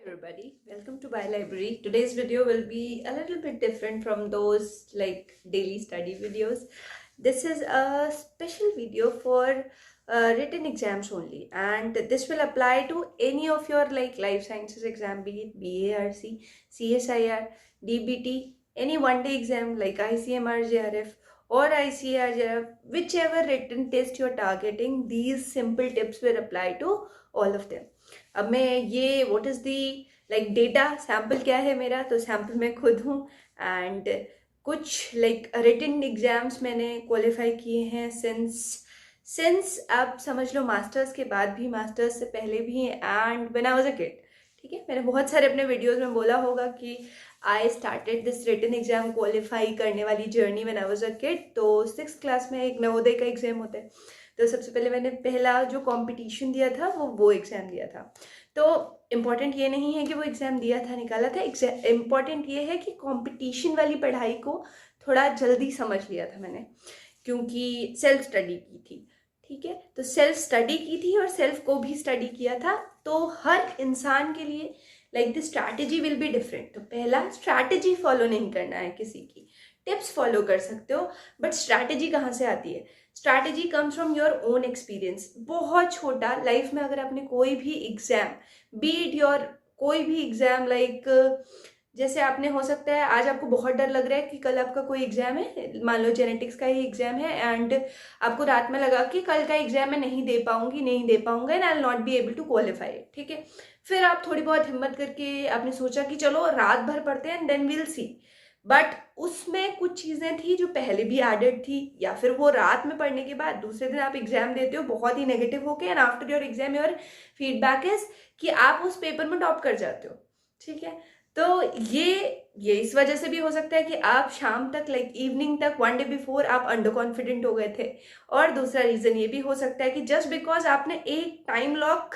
everybody, welcome to Bio Library. Today's video will be a little bit different from those like daily study videos. This is a special video for written exams only, and this will apply to any of your like life sciences exam, be it BARC, CSIR, DBT, any one-day exam like ICMR JRF or ICAR JRF, whichever written test you're targeting. These simple tips will apply to all of them. अब मैं ये what is the like data sample क्या है मेरा, तो sample मैं खुद हूँ एंड कुछ लाइक रिटन एग्जाम्स मैंने क्वालिफाई किए हैं सिंस आप समझ लो मास्टर्स के बाद भी, मास्टर्स से पहले भी, and when I was a kid. ठीक है, मैंने बहुत सारे अपने वीडियोस में बोला होगा कि I started this written exam qualify करने वाली journey when I was a kid. तो 6th क्लास में एक नवोदय का एग्जाम होता है, तो सबसे पहले मैंने पहला जो कंपटीशन दिया था वो एग्ज़ाम दिया था. तो इम्पॉर्टेंट ये नहीं है कि वो एग्ज़ाम दिया था निकाला था, इम्पॉर्टेंट ये है कि कंपटीशन वाली पढ़ाई को थोड़ा जल्दी समझ लिया था मैंने, क्योंकि सेल्फ स्टडी की थी. ठीक है, तो सेल्फ स्टडी की थी और सेल्फ को भी स्टडी किया था. तो हर इंसान के लिए like the strategy will be different. तो पहला, स्ट्रैटेजी फॉलो नहीं करना है किसी की, टिप्स फॉलो कर सकते हो, बट स्ट्रैटेजी कहाँ से आती है? Strategy comes from your own experience. बहुत छोटा लाइफ में अगर आपने कोई भी एग्जाम, बी इट योर कोई भी एग्जाम लाइक जैसे आपने, हो सकता है आज आपको बहुत डर लग रहा है कि कल आपका कोई एग्जाम है, मान लो जेनेटिक्स का ही एग्जाम है, एंड आपको रात में लगा कि कल का एग्जाम मैं नहीं दे पाऊंगा and I will not be able to qualify. ठीक है, फिर आप थोड़ी बहुत हिम्मत करके आपने सोचा कि चलो रात भर पढ़ते हैं and then will see. But उसमें कुछ चीज़ें थी जो पहले भी एडेड थी, या फिर वो रात में पढ़ने के बाद दूसरे दिन आप एग्जाम देते हो बहुत ही नेगेटिव होके, and after your exam your feedback is कि आप उस पेपर में टॉप कर जाते हो. ठीक है, तो ये इस वजह से भी हो सकता है कि आप शाम तक लाइक इवनिंग तक, वन डे बिफोर आप अंडर कॉन्फिडेंट हो गए थे. और दूसरा रीज़न ये भी हो सकता है कि जस्ट बिकॉज आपने एक टाइम लॉक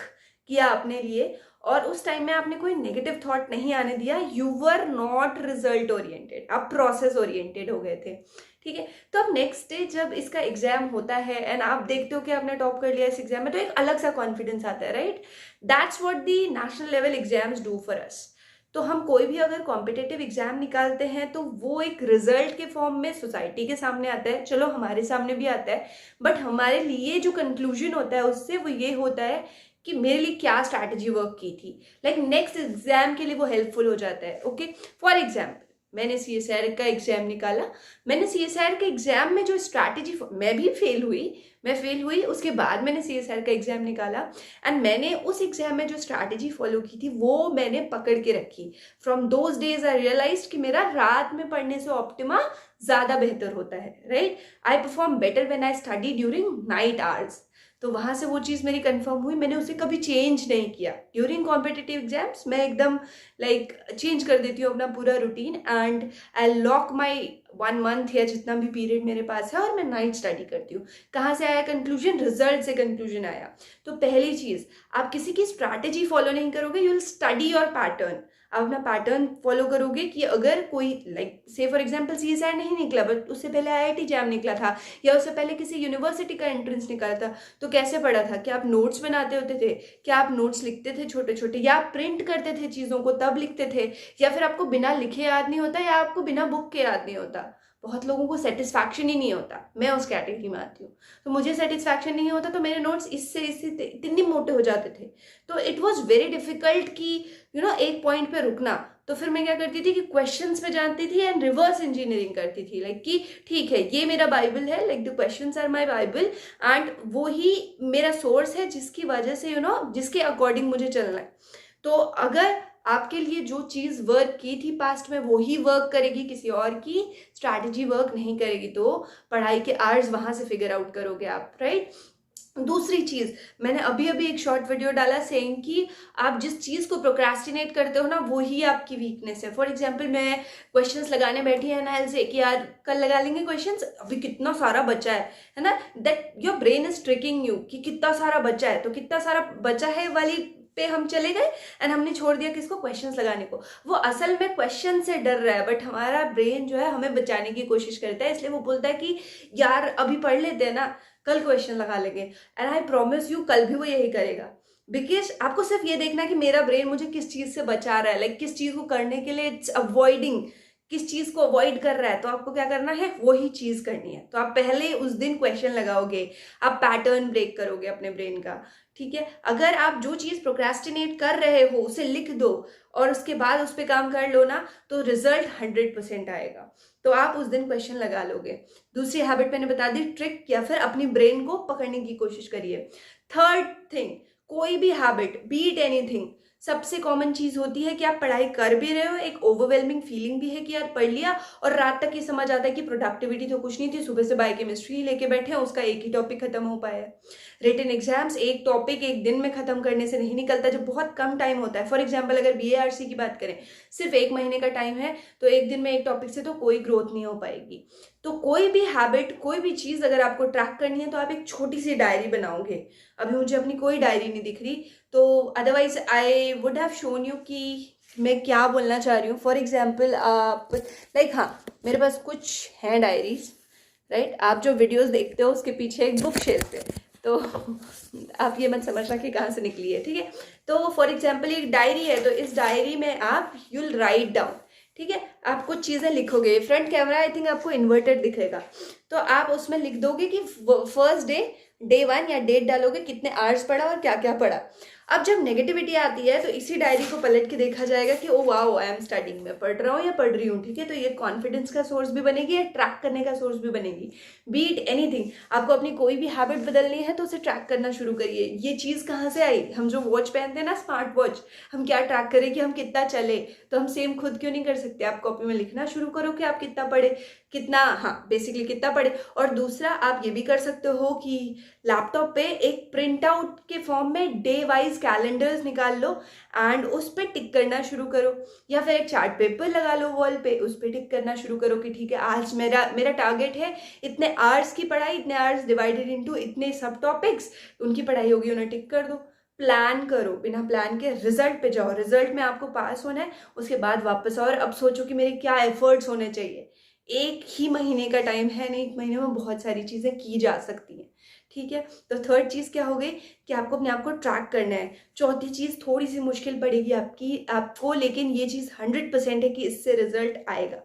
किया अपने लिए और उस टाइम में आपने कोई नेगेटिव थॉट नहीं आने दिया, you were not result oriented, आप प्रोसेस ओरिएंटेड हो गए थे. ठीक है, तो अब नेक्स्ट डे जब इसका एग्जाम होता है एंड आप देखते हो कि आपने टॉप कर लिया इस एग्जाम में, तो एक अलग सा कॉन्फिडेंस आता है, right? That's what the national level exams do for us. तो हम कोई भी अगर कॉम्पिटिटिव एग्जाम निकालते हैं तो वो एक रिजल्ट के फॉर्म में सोसाइटी के सामने आता है, चलो हमारे सामने भी आता है, बट हमारे लिए जो कंक्लूजन होता है उससे वो ये होता है कि मेरे लिए क्या स्ट्रैटेजी वर्क की थी, लाइक नेक्स्ट एग्जाम के लिए वो हेल्पफुल हो जाता है. ओके, फॉर एग्जाम्पल मैंने CSIR का एग्जाम निकाला, मैंने CSIR के एग्जाम में जो स्ट्रैटेजी, मैं फेल हुई, उसके बाद मैंने CSIR का एग्जाम निकाला एंड मैंने उस एग्जाम में जो स्ट्रैटेजी फॉलो की थी वो मैंने पकड़ के रखी. From those days I realised कि मेरा रात में पढ़ने से ऑप्टिमा ज़्यादा बेहतर होता है, right? I perform better when I study during night hours. तो वहाँ से वो चीज़ मेरी कंफर्म हुई, मैंने उसे कभी चेंज नहीं किया. ड्यूरिंग कॉम्पिटिटिव एग्जाम्स मैं एकदम लाइक चेंज कर देती हूँ अपना पूरा routine and I lock my 1 month या जितना भी पीरियड मेरे पास है और मैं नाइट स्टडी करती हूँ. कहाँ से आया कंक्लूजन? रिजल्ट से कंक्लूजन आया. तो पहली चीज़, आप किसी की स्ट्रैटेजी फॉलो नहीं करोगे, you will study your pattern. आप अपना पैटर्न फॉलो करोगे कि अगर कोई लाइक से फॉर एग्जाम्पल CSIR नहीं निकला बट उससे पहले IIT जैम निकला था, या उससे पहले किसी यूनिवर्सिटी का एंट्रेंस निकाला था, तो कैसे पढ़ा था? क्या आप नोट्स बनाते होते थे? क्या आप नोट्स लिखते थे छोटे छोटे, या आप प्रिंट करते थे चीज़ों को तब लिखते थे, या फिर आपको बिना लिखे याद नहीं होता, या आपको बिना बुक के याद नहीं होता? बहुत लोगों को सेटिस्फैक्शन ही नहीं होता, मैं उस कैटेगरी में आती हूँ. तो मुझे सेटिस्फैक्शन नहीं होता तो मेरे नोट्स इससे इतने मोटे हो जाते थे. तो इट वॉज वेरी डिफिकल्ट कि एक पॉइंट पे रुकना. तो फिर मैं क्या करती थी कि क्वेश्चंस पे जानती थी एंड रिवर्स इंजीनियरिंग करती थी, लाइक कि ठीक है ये मेरा बाइबल है, like the questions are my Bible and वो ही मेरा सोर्स है जिसकी वजह से जिसके अकॉर्डिंग मुझे चलना है. तो अगर आपके लिए जो चीज़ वर्क की थी पास्ट में वो ही वर्क करेगी, किसी और की स्ट्रैटेजी वर्क नहीं करेगी, तो पढ़ाई के आवर्स वहाँ से फिगर आउट करोगे आप, राइट? दूसरी चीज़, मैंने अभी एक शॉर्ट वीडियो डाला सेइंग कि आप जिस चीज़ को प्रोक्रेस्टिनेट करते हो ना वो ही आपकी वीकनेस है. फॉर एग्जांपल मैं क्वेश्चंस लगाने बैठी है ना से कि यार कल लगा लेंगे क्वेश्चंस, अभी कितना सारा बचा है ना, that your brain is tricking you कि कितना सारा बचा है, तो कितना सारा बचा है वाली पे हम चले गए एंड हमने छोड़ दिया किसको? क्वेश्चंस लगाने को. वो असल में क्वेश्चन से डर रहा है, बट हमारा ब्रेन जो है हमें बचाने की कोशिश करता है, इसलिए वो बोलता है कि यार अभी पढ़ लेते हैं ना, कल क्वेश्चन लगा लेंगे. एंड आई प्रॉमिस यू कल भी वो यही करेगा. बिकॉज आपको सिर्फ ये देखना है कि मेरा ब्रेन मुझे किस चीज से बचा रहा है, लाइक किस चीज को करने के लिए इट्स अवॉइडिंग, किस चीज को अवॉइड कर रहा है, तो आपको क्या करना है, वही चीज करनी है। तो आप पहले उस दिन क्वेश्चन लगाओगे, आप पैटर्न ब्रेक करोगे अपने ब्रेन का, ठीक है। अगर आप जो चीज प्रोक्रेस्टिनेट कर रहे हो उसे लिख दो और उसके बाद उस पर काम कर लो ना, तो रिजल्ट 100% आएगा। तो आप उस दिन क्वेश्चन लगा लोगे। दूसरी हैबिट मैंने बता दी, ट्रिक, या फिर अपनी ब्रेन को पकड़ने की कोशिश करिए। थर्ड थिंग, कोई भी हैबिट, बीट एनीथिंग, सबसे कॉमन चीज होती है कि आप पढ़ाई कर भी रहे हो, एक ओवरवेलमिंग फीलिंग भी है कि यार पढ़ लिया, और रात तक ये समझ आता है कि प्रोडक्टिविटी तो कुछ नहीं थी, सुबह से बायोकेमिस्ट्री लेके बैठे हैं, उसका एक ही टॉपिक खत्म हो पाया है। रिटन एग्जाम्स एक टॉपिक एक दिन में खत्म करने से नहीं निकलता, जब बहुत कम टाइम होता है। फॉर एग्जाम्पल अगर BARC की बात करें, सिर्फ 1 महीने का टाइम है, तो एक दिन में एक टॉपिक से तो कोई ग्रोथ नहीं हो पाएगी। तो कोई भी हैबिट, कोई भी चीज अगर आपको ट्रैक करनी है, तो आप एक छोटी सी डायरी बनाओगे। अभी मुझे अपनी कोई डायरी नहीं दिख रही, तो otherwise I would have shown you कि मैं क्या बोलना चाह रही हूँ। फॉर एग्जाम्पल आप लाइक, हाँ मेरे पास कुछ हैं डायरीज, राइट। आप जो वीडियोस देखते हो उसके पीछे एक बुक शेल्फ है, तो आप ये मत समझना कि कहाँ से निकली है, ठीक है। तो फॉर एग्जाम्पल एक डायरी है, तो इस डायरी में आप यूल राइट डाउन, ठीक है। आप कुछ चीजें लिखोगे, फ्रंट कैमरा आई थिंक आपको इन्वर्टेड दिखेगा, तो आप उसमें लिख दोगे कि फर्स्ट डे 1 या डेट डालोगे, कितने आवर्स पढ़ा और क्या क्या पढ़ा। अब जब नेगेटिविटी आती है, तो इसी डायरी को पलट के देखा जाएगा कि oh wow, I am studying, मैं पढ़ रहा हूँ या पढ़ रही हूँ, ठीक है। तो ये कॉन्फिडेंस का सोर्स भी बनेगी, या ट्रैक करने का सोर्स भी बनेगी। बीट एनीथिंग, आपको अपनी कोई भी हैबिट बदलनी है तो उसे ट्रैक करना शुरू करिए। ये चीज़ कहाँ से आई, हम जो वॉच पहनते हैं ना, स्मार्ट वॉच, हम क्या ट्रैक करें कि हम कितना चले, तो हम सेम खुद क्यों नहीं कर सकते। आप कॉपी में लिखना शुरू करो कि आप कितना पढ़े, कितना, हाँ बेसिकली कितना पढ़े। और दूसरा आप ये भी कर सकते हो कि लैपटॉप पे एक प्रिंट आउट के फॉर्म में डे वाइज कैलेंडर्स निकाल लो एंड उस पर टिक करना शुरू करो, या फिर एक चार्ट पेपर लगा लो वॉल पे, उस पर टिक करना शुरू करो कि ठीक है, आज मेरा टारगेट है इतने आवर्स की पढ़ाई, इतने आवर्स डिवाइडेड इनटू इतने सब टॉपिक्स, उनकी पढ़ाई होगी, उन्हें टिक कर दो। प्लान करो, बिना प्लान के रिजल्ट पे जाओ, रिजल्ट में आपको पास होना है, उसके बाद वापस आओ और अब सोचो कि मेरे क्या एफर्ट्स होने चाहिए। 1 ही महीने का टाइम है, नहीं 1 महीने में बहुत सारी चीजें की जा सकती हैं, ठीक है। तो थर्ड चीज क्या हो गई कि आपको अपने आप को ट्रैक करना है। चौथी चीज थोड़ी सी मुश्किल पड़ेगी आपको, लेकिन ये चीज 100% है कि इससे रिजल्ट आएगा।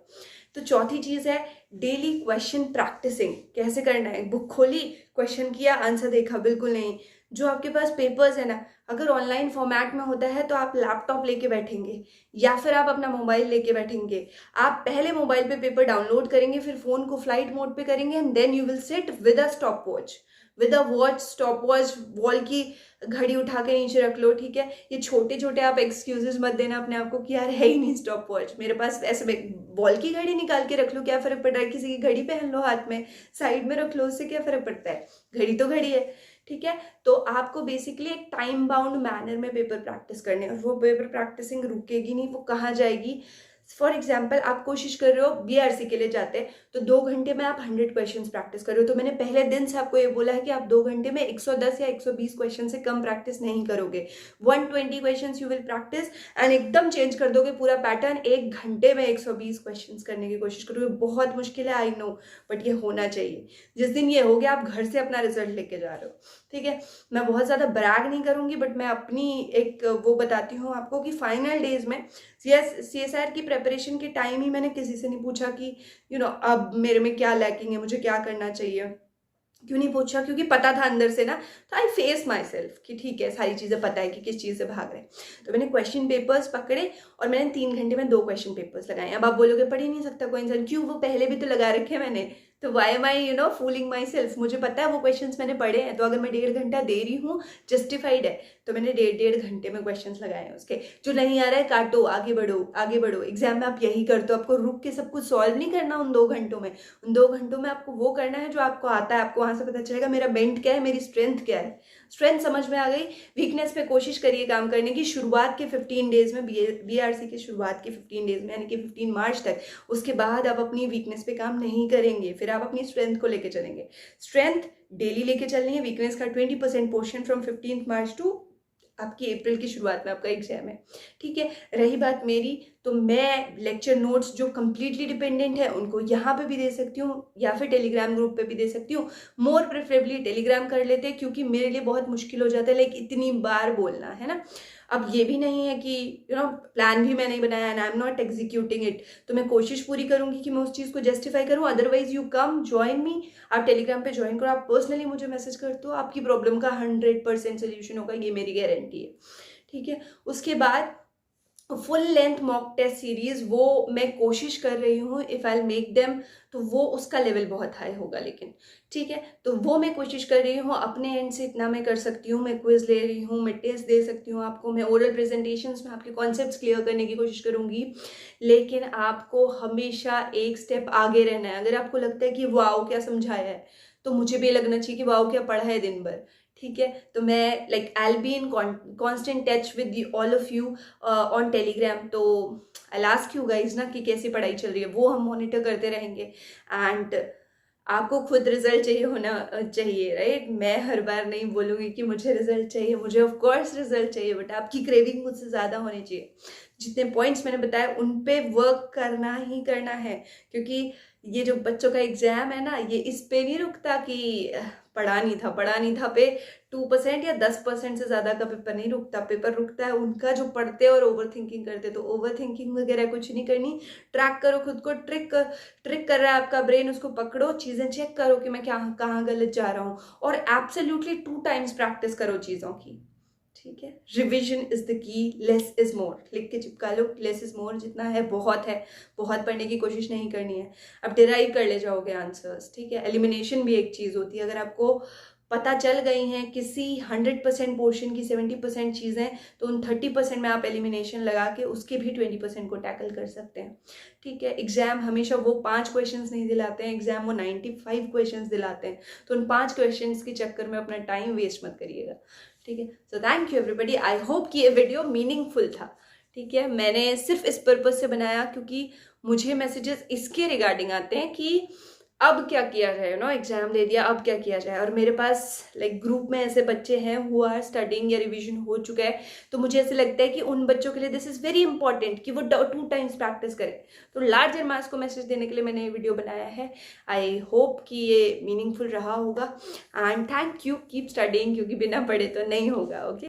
तो चौथी चीज है डेली क्वेश्चन प्रैक्टिसिंग। कैसे करना है, बुक खोली, क्वेश्चन किया, आंसर देखा, बिल्कुल नहीं। जो आपके पास पेपर्स है ना, अगर ऑनलाइन फॉर्मेट में होता है तो आप लैपटॉप लेके बैठेंगे या फिर आप अपना मोबाइल लेके बैठेंगे। आप पहले मोबाइल पे पेपर डाउनलोड करेंगे, फिर फोन को फ्लाइट मोड पे करेंगे and then you will sit with a stop watch, with a watch, stop watch, wall की घड़ी उठा के नीचे रख लो, ठीक है। ये छोटे छोटे आप एक्सक्यूजेस मत देना अपने आप को कि यार है ही नहीं स्टॉप वॉच मेरे पास, ऐसे वॉल की घड़ी निकाल के रख लो, क्या फर्क पड़ रहा है, किसी की घड़ी पहन लो हाथ में, साइड में रख लो, उससे क्या फर्क पड़ता है, घड़ी तो घड़ी है, ठीक है। तो आपको बेसिकली एक टाइम बाउंड मैनर में पेपर प्रैक्टिस करने, और वो पेपर प्रैक्टिसिंग रुकेगी नहीं, वो कहाँ जाएगी। फॉर एग्जाम्पल आप कोशिश कर रहे हो BRC के लिए जाते हैं, तो 2 घंटे में आप 100 क्वेश्चन प्रैक्टिस कर रहे हो, तो मैंने पहले दिन से आपको ये बोला है कि आप 2 घंटे में 110 या 120 क्वेश्चन से कम प्रैक्टिस नहीं करोगे। 120 question you will practice and एकदम चेंज कर दोगे पूरा पैटर्न। 1 घंटे में 120 क्वेश्चन करने की कोशिश करोगे। बहुत मुश्किल है, आई नो, बट ये होना चाहिए। जिस दिन ये हो गया, आप घर से अपना रिजल्ट लेके जा रहे हो, ठीक है। मैं बहुत ज़्यादा ब्रैग नहीं करूँगी, बट मैं अपनी एक वो बताती हूँ आपको कि फाइनल डेज में CSIR की प्रेपरेशन के टाइम ही मैंने किसी से नहीं पूछा कि अब मेरे में क्या लैकिंग है, मुझे क्या करना चाहिए। क्यों नहीं पूछा, क्योंकि पता था अंदर से ना, तो आई फेस माई सेल्फ कि ठीक है, सारी चीज़ें पता है कि किस चीज़ से भाग रहे हैं। तो मैंने क्वेश्चन पेपर्स पकड़े और मैंने 3 घंटे में 2 क्वेश्चन पेपर्स लगाए। अब आप बोलोगे पढ़ ही नहीं सकता कोई इंसान, क्यों, वो पहले भी तो लगा रखे मैंने, तो why am I fooling myself. मुझे पता है वो क्वेश्चंस मैंने पढ़े हैं, तो अगर मैं 1.5 घंटा दे रही हूँ जस्टिफाइड है, तो मैंने 1.5 घंटे में क्वेश्चंस लगाए हैं उसके। जो नहीं आ रहा है काटो, आगे बढ़ो आगे बढ़ो। एग्जाम में आप यही करते हो, आपको रुक के सब कुछ सॉल्व नहीं करना उन 2 घंटों में। उन 2 घंटों में आपको वो करना है जो आपको आता है। आपको वहां से पता चलेगा मेरा बेंट क्या है, मेरी स्ट्रेंथ क्या है। स्ट्रेंथ समझ में आ गई, वीकनेस पे कोशिश करिए काम करने की। शुरुआत के 15 डेज में, BRC के शुरुआत के 15 डेज में, यानी कि 15 मार्च तक, उसके बाद आप अपनी वीकनेस पे काम नहीं करेंगे, फिर आप अपनी स्ट्रेंथ को लेके चलेंगे। स्ट्रेंथ डेली लेके चलनी है, वीकनेस का 20% पोर्शन फ्रॉम 15 मार्च टू आपकी अप्रैल की शुरुआत में आपका एग्जाम है, ठीक है। रही बात मेरी, तो मैं लेक्चर नोट्स जो कम्प्लीटली डिपेंडेंट है उनको यहाँ पे भी दे सकती हूँ या फिर टेलीग्राम ग्रुप पे भी दे सकती हूँ। मोर प्रेफरेबली टेलीग्राम कर लेते हैं, क्योंकि मेरे लिए बहुत मुश्किल हो जाता है लाइक इतनी बार बोलना, है ना। अब ये भी नहीं है कि प्लान भी मैं नहीं बनाया and I am not executing it, तो मैं कोशिश पूरी करूंगी कि मैं उस चीज़ को जस्टिफाई करूँ। Otherwise you come join me, आप टेलीग्राम पे ज्वाइन करो, आप पर्सनली मुझे मैसेज कर दो, आपकी प्रॉब्लम का 100% सोल्यूशन होगा, ये मेरी गारंटी है, ठीक है। उसके बाद full length mock test series वो मैं कोशिश कर रही हूँ, इफ़ आई मेक देम, तो वो उसका लेवल बहुत हाई होगा, लेकिन ठीक है। तो वो मैं कोशिश कर रही हूँ, अपने एंड से इतना मैं कर सकती हूँ, मैं क्विज ले रही हूँ, मैं टेस्ट दे सकती हूँ आपको, मैं ओरल प्रेजेंटेशंस में आपके कॉन्सेप्ट्स क्लियर करने की कोशिश करूँगी। लेकिन आपको हमेशा एक स्टेप आगे रहना है। अगर आपको लगता है कि वाओ क्या समझाया है, तो मुझे भी लगना चाहिए कि वाओ क्या पढ़ा है दिन भर, ठीक है। तो मैं like I will be in constant touch with all of you on Telegram. तो आई आस्क यू गाइज ना कि कैसी पढ़ाई चल रही है, वो हम मॉनिटर करते रहेंगे। एंड आपको खुद रिजल्ट चाहिए होना चाहिए, राइट। मैं हर बार नहीं बोलूँगी कि मुझे रिजल्ट चाहिए, मुझे ऑफ कोर्स रिजल्ट चाहिए, बट आपकी क्रेविंग मुझसे ज़्यादा होनी चाहिए। जितने पॉइंट्स मैंने बताए उन पे वर्क करना ही करना है, क्योंकि ये जो बच्चों का एग्जाम है ना, ये इस पे नहीं रुकता कि पढ़ा नहीं था पे 2% या 10% से ज़्यादा का पेपर नहीं रुकता। पेपर रुकता है उनका जो पढ़ते और ओवर थिंकिंग करते। तो ओवर थिंकिंग वगैरह कुछ नहीं करनी, ट्रैक करो खुद को, ट्रिक कर रहा है आपका ब्रेन, उसको पकड़ो, चीज़ें चेक करो कि मैं क्या कहाँ गलत जा रहा हूँ, और एब्सोल्युटली 2 टाइम्स प्रैक्टिस करो चीज़ों की, ठीक है। Revision is the key, less is more, लिख के चिपका लो, लेस इज मोर, जितना है, बहुत बहुत पढ़ने की कोशिश नहीं करनी है। अब डिराइव कर ले जाओगे आंसर्स, ठीक है। एलिमिनेशन भी एक चीज़ होती है, अगर आपको पता चल गई हैं किसी 100% पोर्शन की 70% चीज़ें, तो उन 30% में आप एलिमिनेशन लगा के उसके भी 20% को टैकल कर सकते हैं, ठीक है। एग्जाम हमेशा वो 5 क्वेश्चंस नहीं दिलाते हैं, एग्जाम वो 95 क्वेश्चंस दिलाते हैं। तो उन 5 क्वेश्चंस के चक्कर में अपना टाइम वेस्ट मत करिएगा, ठीक है। So thank you everybody, I hope कि ये वीडियो मीनिंगफुल था, ठीक है। मैंने सिर्फ इस पर्पज से बनाया क्योंकि मुझे मैसेजेस इसके रिगार्डिंग आते हैं कि अब क्या किया जाए, एग्जाम दे दिया, अब क्या किया जाए। और मेरे पास लाइक ग्रुप में ऐसे बच्चे हैं हु आर स्टडिंग या रिवीजन हो चुका है, तो मुझे ऐसे लगता है कि उन बच्चों के लिए दिस इज़ वेरी इंपॉर्टेंट कि वो 2 टाइम्स प्रैक्टिस करें। तो लार्जर मास को मैसेज देने के लिए मैंने ये वीडियो बनाया है। आई होप कि ये मीनिंगफुल रहा होगा, and thank you, keep studying, क्योंकि बिना पढ़े तो नहीं होगा, ओके।